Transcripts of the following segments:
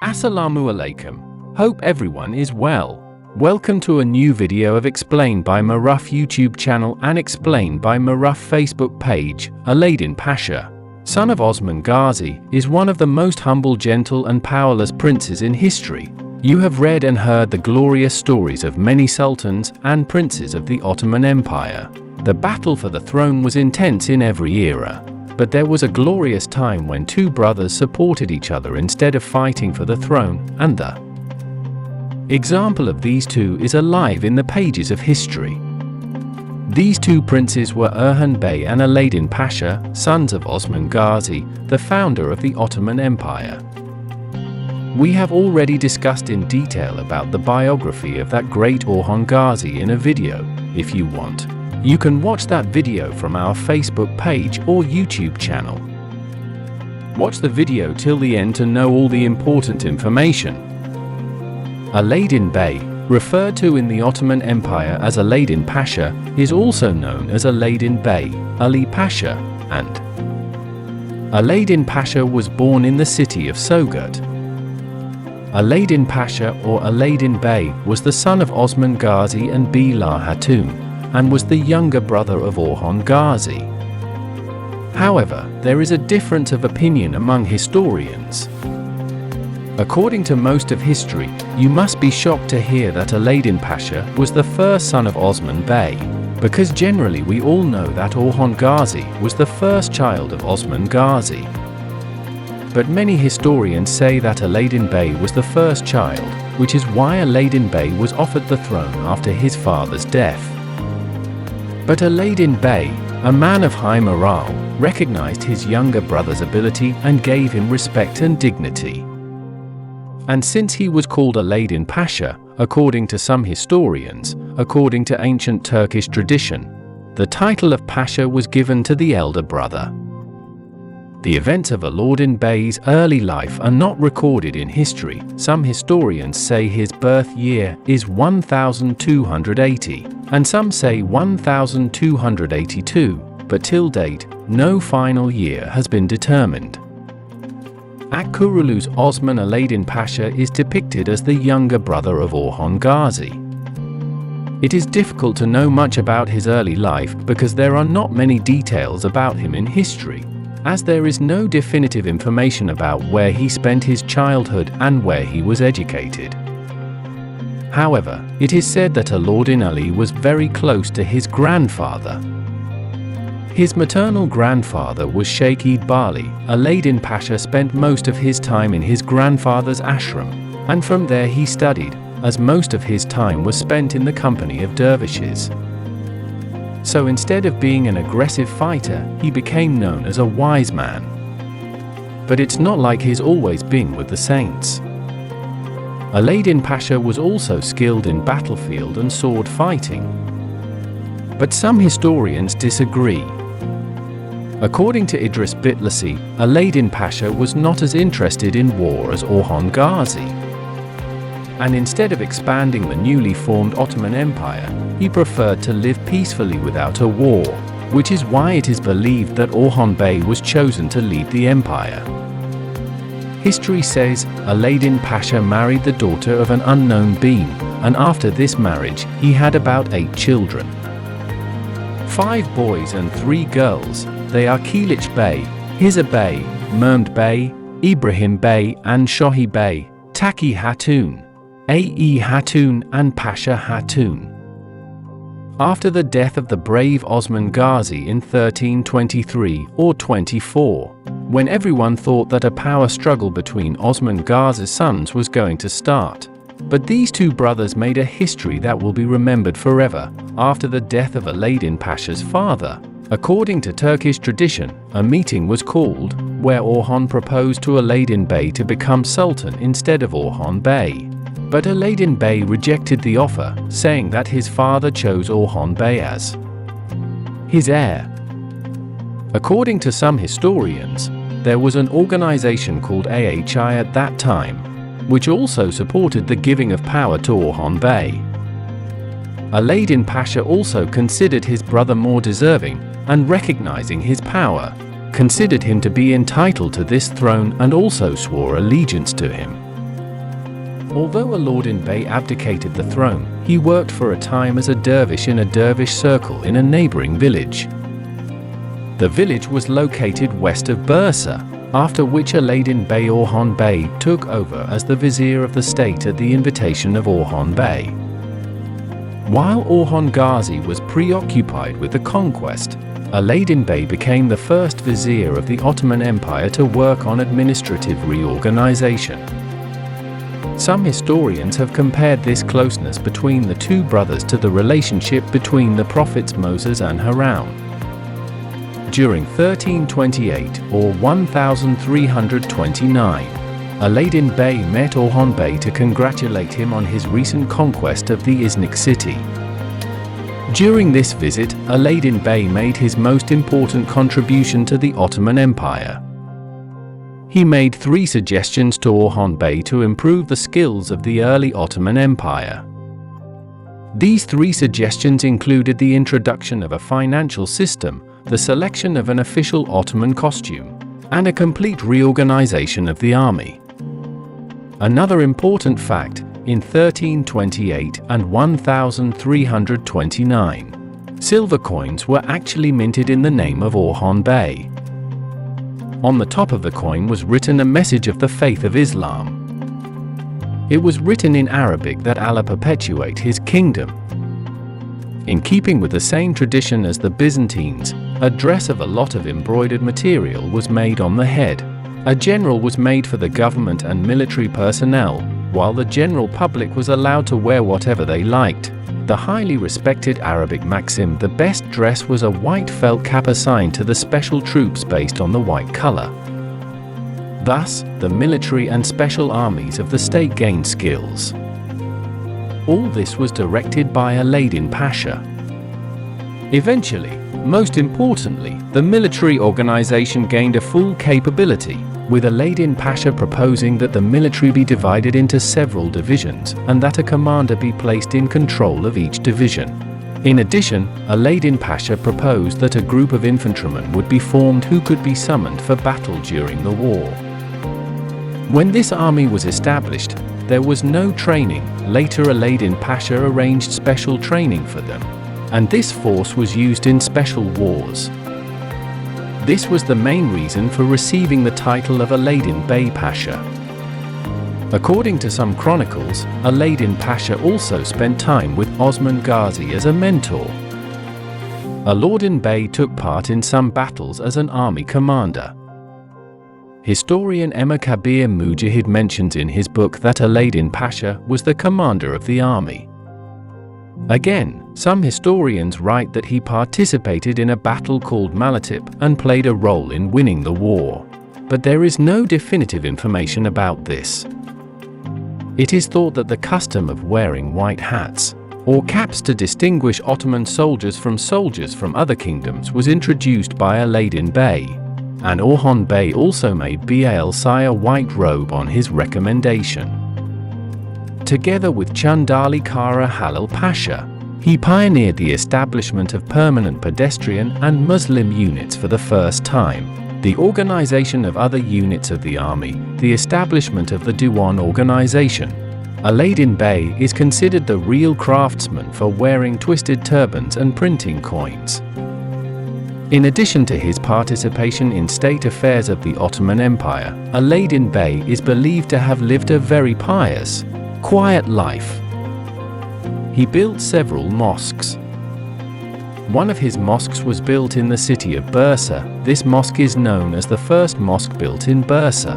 Assalamu alaikum. Hope everyone is well. Welcome to a new video of Explained by Marup YouTube channel and Explained by Marup Facebook page. Alaeddin Pasha, son of Osman Ghazi, is one of the most humble, gentle and powerless princes in history. You have read and heard the glorious stories of many sultans and princes of the Ottoman Empire. The battle for the throne was intense in every era. But there was a glorious time when two brothers supported each other instead of fighting for the throne, and the example of these two is alive in the pages of history. These two princes were Orhan Bey and Alaeddin Pasha, sons of Osman Ghazi, the founder of the Ottoman Empire. We have already discussed in detail about the biography of that great Orhan Ghazi in a video. If you want, you can watch that video from our Facebook page or YouTube channel. Watch the video till the end to know all the important information. Alaeddin Bey, referred to in the Ottoman Empire as Alaeddin Pasha, is also known as Alaeddin Bey, Ali Pasha, and Alaeddin Pasha was born in the city of Sogut. Alaeddin Pasha or Alaeddin Bey was the son of Osman Ghazi and Bila Hatun, and was the younger brother of Orhan Ghazi. However, there is a difference of opinion among historians. According to most of history, you must be shocked to hear that Alaeddin Pasha was the first son of Osman Bey, because generally we all know that Orhan Ghazi was the first child of Osman Ghazi. But many historians say that Alaeddin Bey was the first child, which is why Alaeddin Bey was offered the throne after his father's death. But Alaeddin Bey, a man of high morale, recognized his younger brother's ability and gave him respect and dignity. And since he was called Alaeddin Pasha, according to some historians, according to ancient Turkish tradition, the title of Pasha was given to the elder brother. The events of Alaeddin Bey's early life are not recorded in history. Some historians say his birth year is 1280, and some say 1282, but till date, no final year has been determined. At Kurulu's Osman Alaeddin Pasha is depicted as the younger brother of Orhan Ghazi. It is difficult to know much about his early life because there are not many details about him in history, as there is no definitive information about where he spent his childhood and where he was educated. However, it is said that Alaeddin Ali was very close to his grandfather. His maternal grandfather was Sheikh Edebali. Alaeddin Pasha spent most of his time in his grandfather's ashram, and from there he studied, as most of his time was spent in the company of dervishes. So instead of being an aggressive fighter, he became known as a wise man. But it's not like he's always been with the saints. Alaeddin Pasha was also skilled in battlefield and sword fighting. But some historians disagree. According to Idris Bitlasi, Alaeddin Pasha was not as interested in war as Orhan Ghazi. And instead of expanding the newly formed Ottoman Empire, he preferred to live peacefully without a war, which is why it is believed that Orhan Bey was chosen to lead the empire. History says Alaeddin Pasha married the daughter of an unknown being, and after this marriage, he had about 8 children. 5 boys and 3 girls. They are Kilich Bey, Hiza Bey, Mehmed Bey, Ibrahim Bey and Shohi Bey, Taki Hatun, Ae Hatun and Pasha Hatun. After the death of the brave Osman Ghazi in 1323 or 24, when everyone thought that a power struggle between Osman Ghazi's sons was going to start. But these two brothers made a history that will be remembered forever. After the death of Alaeddin Pasha's father, according to Turkish tradition, a meeting was called, where Orhan proposed to Alaeddin Bey to become sultan instead of Orhan Bey. But Alaeddin Bey rejected the offer, saying that his father chose Orhan Bey as his heir. According to some historians, there was an organization called AHI at that time, which also supported the giving of power to Orhan Bey. Alaeddin Pasha also considered his brother more deserving, and recognizing his power, considered him to be entitled to this throne and also swore allegiance to him. Although Alaeddin Bey abdicated the throne, he worked for a time as a dervish in a dervish circle in a neighboring village. The village was located west of Bursa, after which Alaeddin Bey Orhan Bey took over as the vizier of the state at the invitation of Orhan Bey. While Orhan Ghazi was preoccupied with the conquest, Alaeddin Bey became the first vizier of the Ottoman Empire to work on administrative reorganization. Some historians have compared this closeness between the two brothers to the relationship between the prophets Moses and Harun. During 1328 or 1329, Alaeddin Bey met Orhan Bey to congratulate him on his recent conquest of the Iznik city. During this visit, Alaeddin Bey made his most important contribution to the Ottoman Empire. He made 3 suggestions to Orhan Bey to improve the skills of the early Ottoman Empire. These 3 suggestions included the introduction of a financial system, the selection of an official Ottoman costume, and a complete reorganization of the army. Another important fact, in 1328 and 1329, silver coins were actually minted in the name of Orhan Bey. On the top of the coin was written a message of the faith of Islam. It was written in Arabic that Allah perpetuate his kingdom. In keeping with the same tradition as the Byzantines, a dress of a lot of embroidered material was made on the head. A general was made for the government and military personnel, while the general public was allowed to wear whatever they liked. The highly respected Arabic maxim, the best dress was a white felt cap assigned to the special troops based on the white color. Thus, the military and special armies of the state gained skills. All this was directed by Alaeddin Pasha. Eventually, most importantly, the military organization gained a full capability, with Alaeddin Pasha proposing that the military be divided into several divisions and that a commander be placed in control of each division. In addition, Alaeddin Pasha proposed that a group of infantrymen would be formed who could be summoned for battle during the war. When this army was established, there was no training. Later Alaeddin Pasha arranged special training for them, and this force was used in special wars. This was the main reason for receiving the title of Alaeddin Bey Pasha. According to some chronicles, Alaeddin Pasha also spent time with Osman Ghazi as a mentor. Alaeddin Bey took part in some battles as an army commander. Historian Emma Kabir Mujahid mentions in his book that Alaeddin Pasha was the commander of the army. Again, some historians write that he participated in a battle called Marup and played a role in winning the war, but there is no definitive information about this. It is thought that the custom of wearing white hats, or caps to distinguish Ottoman soldiers from other kingdoms was introduced by Alaeddin Bey, and Orhan Bey also made Bal-Si a white robe on his recommendation. Together with Chandali Kara Halil Pasha, he pioneered the establishment of permanent pedestrian and Muslim units for the first time, the organization of other units of the army, the establishment of the Diwan organization. Alaeddin Bey is considered the real craftsman for wearing twisted turbans and printing coins. In addition to his participation in state affairs of the Ottoman Empire, Alaeddin Bey is believed to have lived a very pious, quiet life. He built several mosques. One of his mosques was built in the city of Bursa. This mosque is known as the first mosque built in Bursa.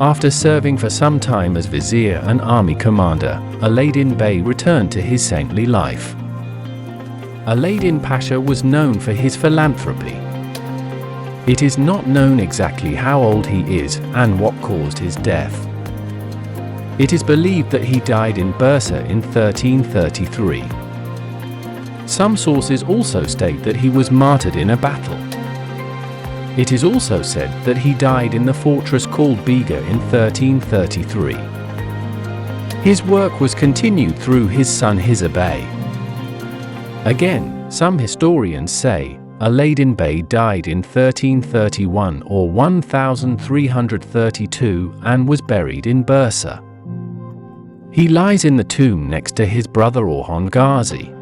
After serving for some time as vizier and army commander, Alaeddin Bey returned to his saintly life. Alaeddin Pasha was known for his philanthropy. It is not known exactly how old he is and what caused his death. It is believed that he died in Bursa in 1333. Some sources also state that he was martyred in a battle. It is also said that he died in the fortress called Bega in 1333. His work was continued through his son Hizabay. Again, some historians say Alaeddin Bey died in 1331 or 1332 and was buried in Bursa. He lies in the tomb next to his brother Orhan Ghazi.